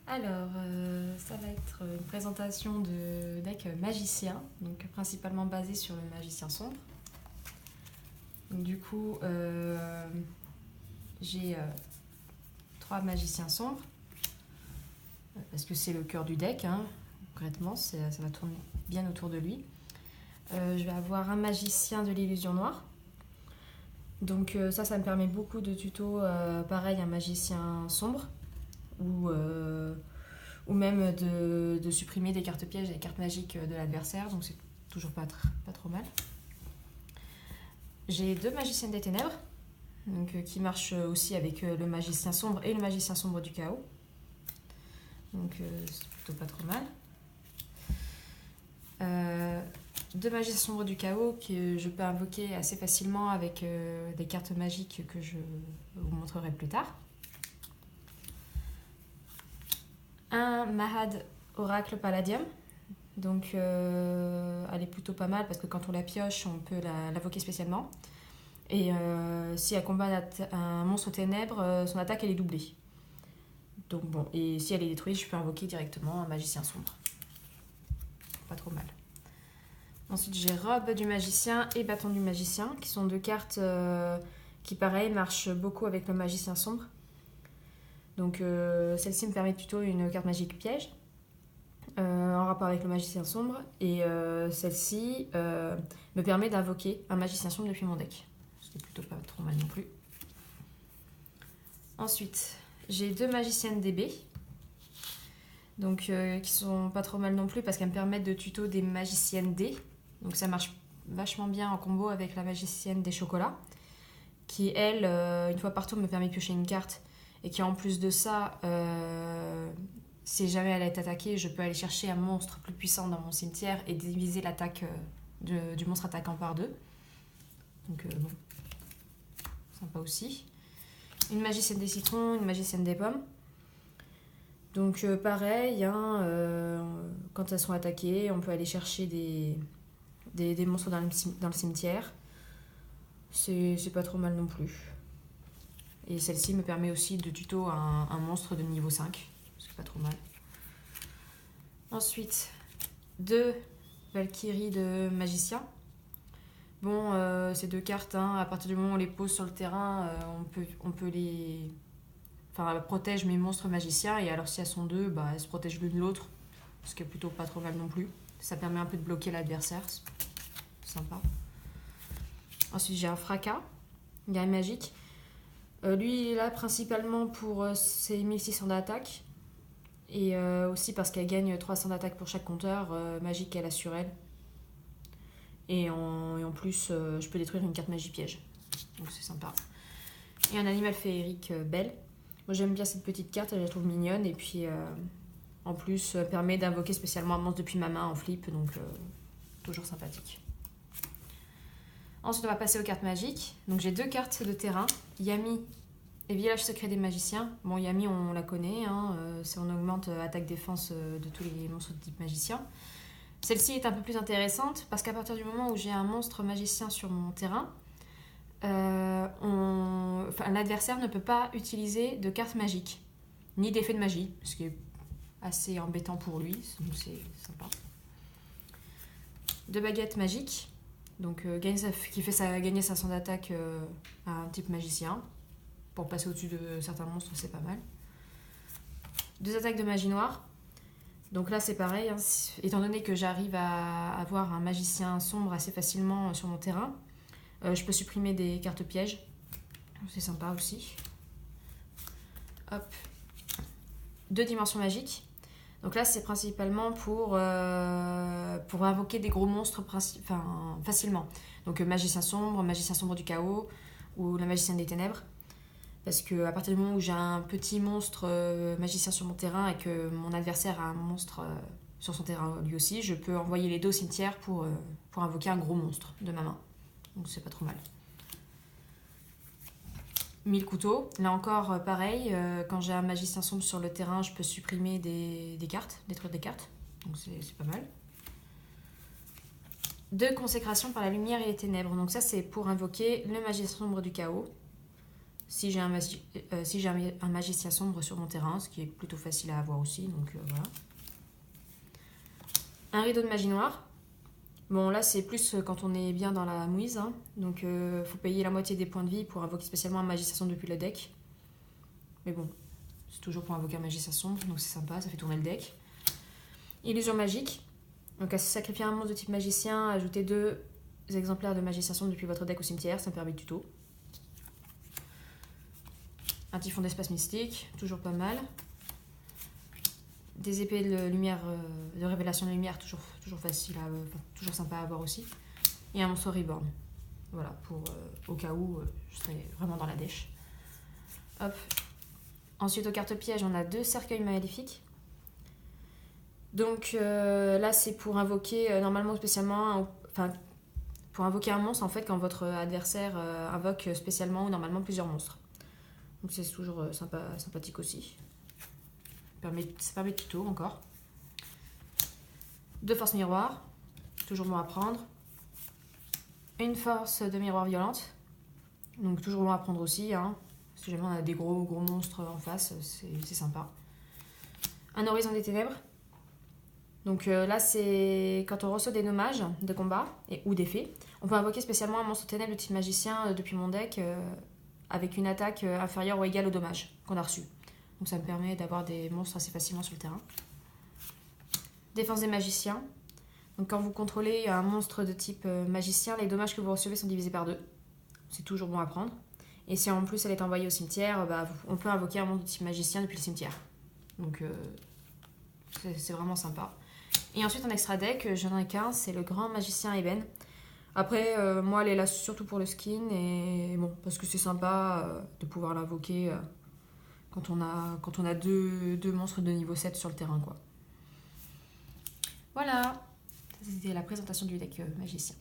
Alors, ça va être une présentation de deck magicien, donc principalement basé sur le magicien sombre. Donc, du coup, j'ai 3 magiciens sombres, parce que c'est le cœur du deck, hein, concrètement, ça va tourner bien autour de lui. Je vais avoir un magicien de l'illusion noire. Donc ça me permet beaucoup de tutos, pareil, un magicien sombre, ou même de supprimer des cartes pièges et des cartes magiques de l'adversaire, donc c'est toujours pas trop mal. J'ai 2 magiciennes des ténèbres, donc, qui marchent aussi avec le magicien sombre et le magicien sombre du chaos. Donc c'est plutôt pas trop mal. 2 magiciens sombres du chaos que je peux invoquer assez facilement avec des cartes magiques que je vous montrerai plus tard. Un Mahad Oracle Palladium. Donc elle est plutôt pas mal parce que quand on la pioche, on peut l'invoquer spécialement. Et si elle combat un monstre ténèbres, son attaque elle est doublée. Donc bon, et si elle est détruite, je peux invoquer directement un magicien sombre. Pas trop mal. Ensuite, j'ai Robe du magicien et Bâton du magicien, qui sont 2 cartes qui, pareil, marchent beaucoup avec le magicien sombre. Donc celle-ci me permet plutôt une carte magique piège, en rapport avec le magicien sombre. Et celle-ci me permet d'invoquer un magicien sombre depuis mon deck. C'est plutôt pas trop mal non plus. Ensuite, j'ai 2 magiciennes DB. Donc, qui sont pas trop mal non plus parce qu'elles me permettent de tuto des magiciennes D. Donc ça marche vachement bien en combo avec la magicienne des chocolats, qui elle, une fois par tour, me permet de piocher une carte, et qui en plus de ça, si jamais elle est attaquée, je peux aller chercher un monstre plus puissant dans mon cimetière et diviser l'attaque du monstre attaquant par 2. Donc bon, sympa aussi. Une magicienne des citrons, une magicienne des pommes. Donc pareil, hein, quand elles sont attaquées, on peut aller chercher des monstres dans le cimetière. C'est pas trop mal non plus. Et celle-ci me permet aussi de tuto un monstre de niveau 5. C'est pas trop mal. Ensuite, 2 Valkyries de magicien. Bon, ces 2 cartes, hein, à partir du moment où on les pose sur le terrain, on peut les... Enfin, elle protège mes monstres magiciens, et alors si elles sont 2, bah, elles se protègent l'une l'autre, ce qui est plutôt pas trop mal non plus. Ça permet un peu de bloquer l'adversaire, c'est sympa. Ensuite, j'ai un fracas, guerrier magique. Lui, il est là principalement pour ses 1600 d'attaque, et aussi parce qu'elle gagne 300 d'attaque pour chaque compteur magique qu'elle a sur elle. Et en plus, je peux détruire une carte magie piège, donc c'est sympa. Et un animal féerique Belle. Moi j'aime bien cette petite carte, je la trouve mignonne, et puis en plus permet d'invoquer spécialement un monstre depuis ma main en flip, donc toujours sympathique. Ensuite on va passer aux cartes magiques. Donc j'ai 2 cartes de terrain, Yami et Village secret des magiciens. Bon, Yami on la connaît, hein, c'est on augmente attaque-défense de tous les monstres de type magicien. Celle-ci est un peu plus intéressante parce qu'à partir du moment où j'ai un monstre magicien sur mon terrain, l'adversaire ne peut pas utiliser de cartes magiques, ni d'effet de magie, ce qui est assez embêtant pour lui, donc c'est sympa. 2 baguettes magiques, donc qui fait gagner 500 d'attaque à un type magicien. Pour passer au-dessus de certains monstres, c'est pas mal. 2 attaques de magie noire. Donc là c'est pareil, hein, étant donné que j'arrive à avoir un magicien sombre assez facilement sur mon terrain, je peux supprimer des cartes pièges. C'est sympa aussi. Hop. 2 dimensions magiques. Donc là, c'est principalement pour invoquer des gros monstres facilement. Donc magicien sombre du chaos, ou la magicienne des ténèbres. Parce qu'à partir du moment où j'ai un petit monstre magicien sur mon terrain et que mon adversaire a un monstre sur son terrain lui aussi, je peux envoyer les 2 au cimetière pour invoquer un gros monstre de ma main. Donc c'est pas trop mal. 1000 couteaux. Là encore, pareil, quand j'ai un magicien sombre sur le terrain, je peux supprimer des cartes, détruire des cartes. Donc c'est pas mal. 2 consécrations par la lumière et les ténèbres. Donc ça, c'est pour invoquer le magicien sombre du chaos. si j'ai un magicien sombre sur mon terrain, ce qui est plutôt facile à avoir aussi, donc voilà. Un rideau de magie noire. Bon, là, c'est plus quand on est bien dans la mouise, hein. Donc faut payer la moitié des points de vie pour invoquer spécialement un magicien sombre depuis le deck. Mais bon, c'est toujours pour invoquer un magicien sombre, donc c'est sympa, ça fait tourner le deck. Illusion magique. Donc à sacrifier un monstre de type magicien, ajoutez 2 exemplaires de magicien sombre depuis votre deck au cimetière, ça me permet de tuto. Un typhon d'espace mystique, toujours pas mal. Des épées de lumière, de révélation de lumière, toujours facile, toujours sympa à avoir aussi. Et un monstre reborn. Voilà, pour au cas où je serais vraiment dans la dèche. Hop. Ensuite, aux cartes pièges, on a 2 cercueils maléfiques. Donc là, c'est pour invoquer normalement spécialement, pour invoquer un monstre en fait quand votre adversaire invoque spécialement ou normalement plusieurs monstres. Donc c'est toujours sympathique aussi. Ça permet de tuto encore. 2 forces miroirs, toujours bon à prendre. Une force de miroir violente, donc toujours bon à prendre aussi, hein. Si jamais on a des gros monstres en face, c'est sympa. Un horizon des ténèbres. Donc là, c'est quand on reçoit des dommages de combat ou d'effets, on peut invoquer spécialement un monstre ténèbres de type magicien depuis mon deck avec une attaque inférieure ou égale au dommage qu'on a reçu. Donc ça me permet d'avoir des monstres assez facilement sur le terrain. Défense des magiciens. Donc quand vous contrôlez un monstre de type magicien, les dommages que vous recevez sont divisés par 2. C'est toujours bon à prendre. Et si en plus elle est envoyée au cimetière, on peut invoquer un monstre de type magicien depuis le cimetière. Donc c'est vraiment sympa. Et ensuite en extra deck, j'en ai qu'un, c'est le grand magicien Eben. Après, moi elle est là surtout pour le skin, et bon, parce que c'est sympa de pouvoir l'invoquer quand on a deux monstres de niveau 7 sur le terrain, quoi. Voilà, c'était la présentation du deck magicien.